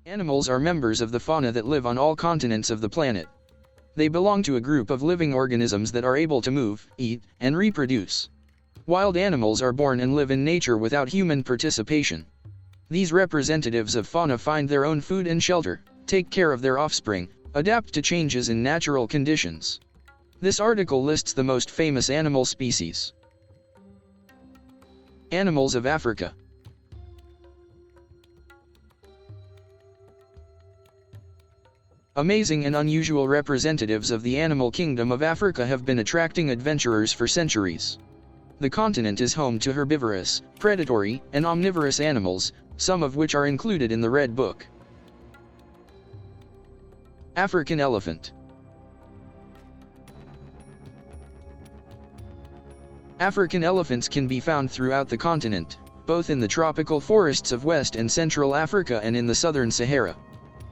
Animals are members of the fauna that live on all continents of the planet. They belong to a group of living organisms that are able to move, eat, and reproduce. Wild animals are born and live in nature without human participation. These representatives of fauna find their own food and shelter, take care of their offspring, adapt to changes in natural conditions. This article lists the most famous animal species. Animals of Africa. Amazing and unusual representatives of the animal kingdom of Africa have been attracting adventurers for centuries. The continent is home to herbivorous, predatory, and omnivorous animals, some of which are included in the Red Book. African elephant. African elephants can be found throughout the continent, both in the tropical forests of West and Central Africa and in the southern Sahara.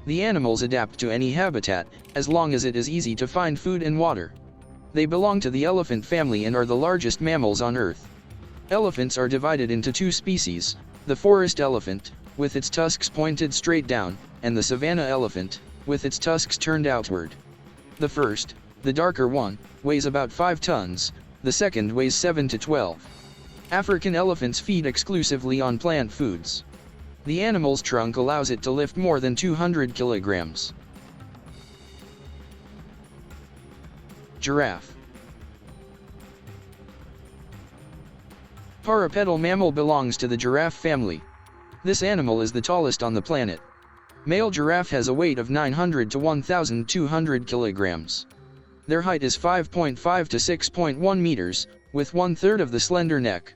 The animals adapt to any habitat, as long as it is easy to find food and water. They belong to the elephant family and are the largest mammals on Earth. Elephants are divided into two species, the forest elephant, with its tusks pointed straight down, and the savanna elephant, with its tusks turned outward. The first, the darker one, weighs about 5 tons, the second weighs 7 to 12. African elephants feed exclusively on plant foods. The animal's trunk allows it to lift more than 200 kilograms. Giraffe. Parapedal mammal belongs to the giraffe family. This animal is the tallest on the planet. Male giraffe has a weight of 900 to 1,200 kilograms. Their height is 5.5 to 6.1 meters, with 1/3 of the slender neck.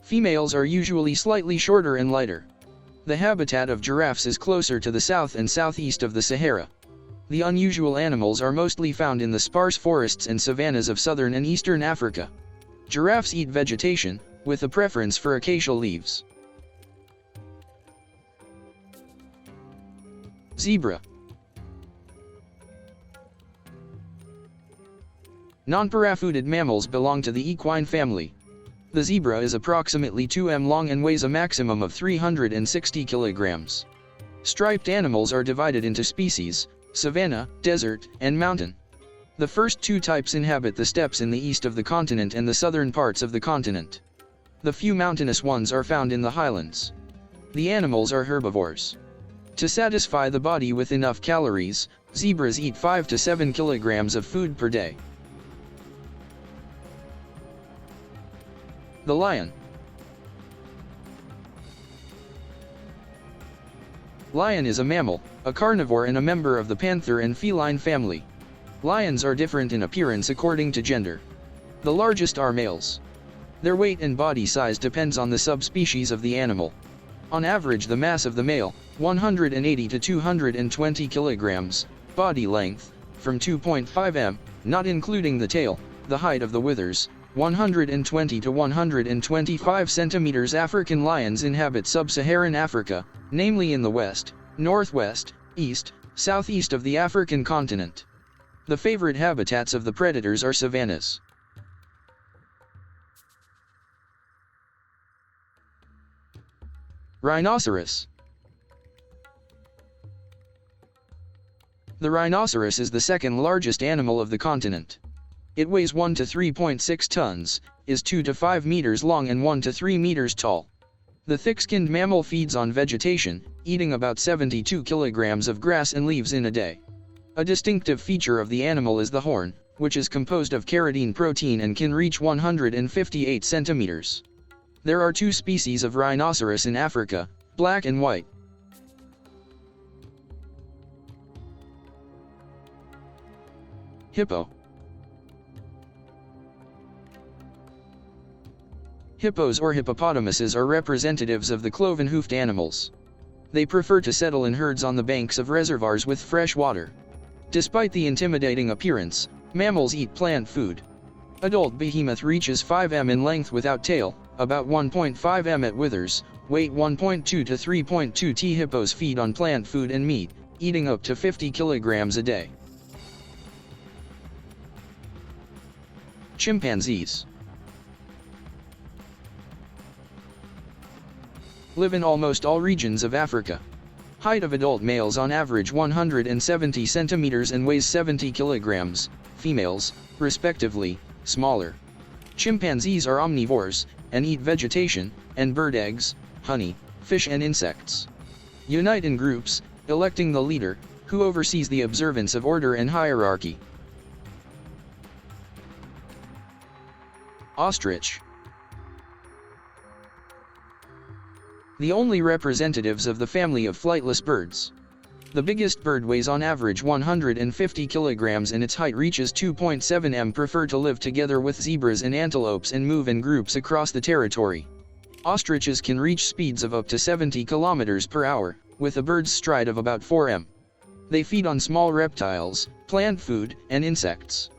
Females are usually slightly shorter and lighter. The habitat of giraffes is closer to the south and southeast of the Sahara. The unusual animals are mostly found in the sparse forests and savannas of southern and eastern Africa. Giraffes eat vegetation, with a preference for acacial leaves. Zebra. Non-parafooded mammals belong to the equine family. The zebra is approximately 2 m long and weighs a maximum of 360 kilograms. Striped animals are divided into species, savanna, desert, and mountain. The first two types inhabit the steppes in the east of the continent and the southern parts of the continent. The few mountainous ones are found in the highlands. The animals are herbivores. To satisfy the body with enough calories, zebras eat 5 to 7 kilograms of food per day. The lion. Lion is a mammal, a carnivore and a member of the panther and feline family. Lions are different in appearance according to gender. The largest are males. Their weight and body size depends on the subspecies of the animal. On average, the mass of the male, 180 to 220 kilograms, body length, from 2.5 m, not including the tail, the height of the withers, 120 to 125 centimeters. African lions inhabit sub-Saharan Africa, namely in the west, northwest, east, southeast of the African continent. The favorite habitats of the predators are savannas. Rhinoceros. The rhinoceros is the second largest animal of the continent. It weighs 1 to 3.6 tons, is 2 to 5 meters long and 1 to 3 meters tall. The thick-skinned mammal feeds on vegetation, eating about 72 kilograms of grass and leaves in a day. A distinctive feature of the animal is the horn, which is composed of keratin protein and can reach 158 centimeters. There are two species of rhinoceros in Africa, black and white. Hippo. Hippos or hippopotamuses are representatives of the cloven-hoofed animals. They prefer to settle in herds on the banks of reservoirs with fresh water. Despite the intimidating appearance, mammals eat plant food. Adult behemoth reaches 5 m in length without tail, about 1.5 m at withers, weight 1.2 to 3.2 t. Hippos feed on plant food and meat, eating up to 50 kilograms a day. Chimpanzees. Live in almost all regions of Africa. Height of adult males on average 170 centimeters and weighs 70 kilograms, females, respectively, smaller. Chimpanzees are omnivores, and eat vegetation, and bird eggs, honey, fish and insects. Unite in groups, electing the leader, who oversees the observance of order and hierarchy. Ostrich. The only representatives of the family of flightless birds. The biggest bird weighs on average 150 kilograms and its height reaches 2.7 m. Prefer to live together with zebras and antelopes and move in groups across the territory. Ostriches can reach speeds of up to 70 kilometers per hour, with a bird's stride of about 4 m. They feed on small reptiles, plant food, and insects.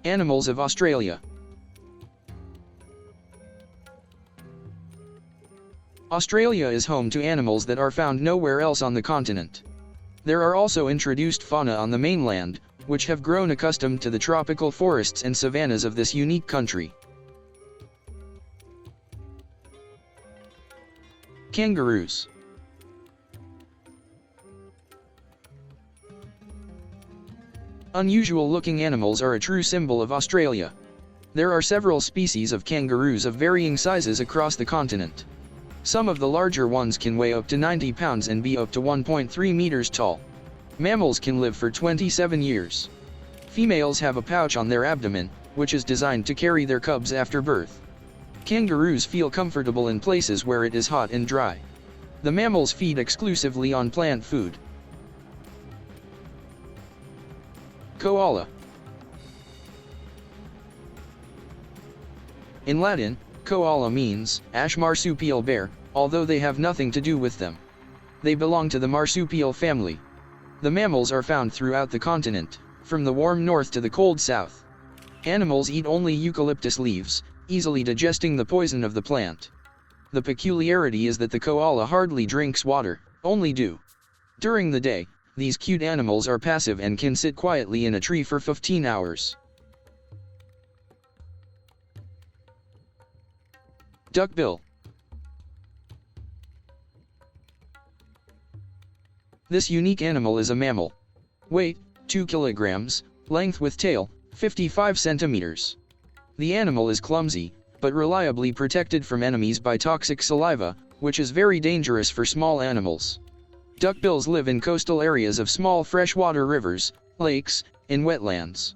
Animals of Australia. Australia is home to animals that are found nowhere else on the continent. There are also introduced fauna on the mainland, which have grown accustomed to the tropical forests and savannas of this unique country. Kangaroos. Unusual-looking animals are a true symbol of Australia. There are several species of kangaroos of varying sizes across the continent. Some of the larger ones can weigh up to 90 pounds and be up to 1.3 meters tall. Mammals can live for 27 years. Females have a pouch on their abdomen, which is designed to carry their cubs after birth. Kangaroos feel comfortable in places where it is hot and dry. The mammals feed exclusively on plant food. Koala. In Latin, koala means ash marsupial bear, although they have nothing to do with them. They belong to the marsupial family. The mammals are found throughout the continent, from the warm north to the cold south. Animals eat only eucalyptus leaves, easily digesting the poison of the plant. The peculiarity is that the koala hardly drinks water, only dew. During the day, these cute animals are passive and can sit quietly in a tree for 15 hours. Duckbill. This unique animal is a mammal. Weight, 2 kilograms, length with tail, 55 centimeters. The animal is clumsy, but reliably protected from enemies by toxic saliva, which is very dangerous for small animals. Duckbills live in coastal areas of small freshwater rivers, lakes, and wetlands.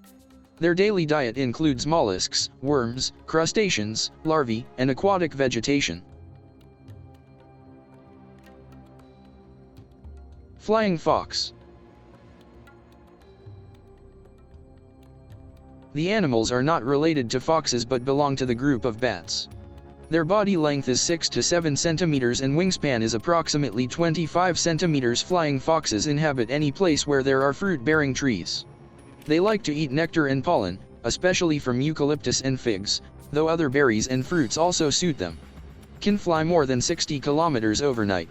Their daily diet includes mollusks, worms, crustaceans, larvae, and aquatic vegetation. Flying fox. The animals are not related to foxes but belong to the group of bats. Their body length is 6 to 7 centimeters and wingspan is approximately 25 centimeters. Flying foxes inhabit any place where there are fruit-bearing trees. They like to eat nectar and pollen, especially from eucalyptus and figs, though other berries and fruits also suit them. Can fly more than 60 kilometers overnight.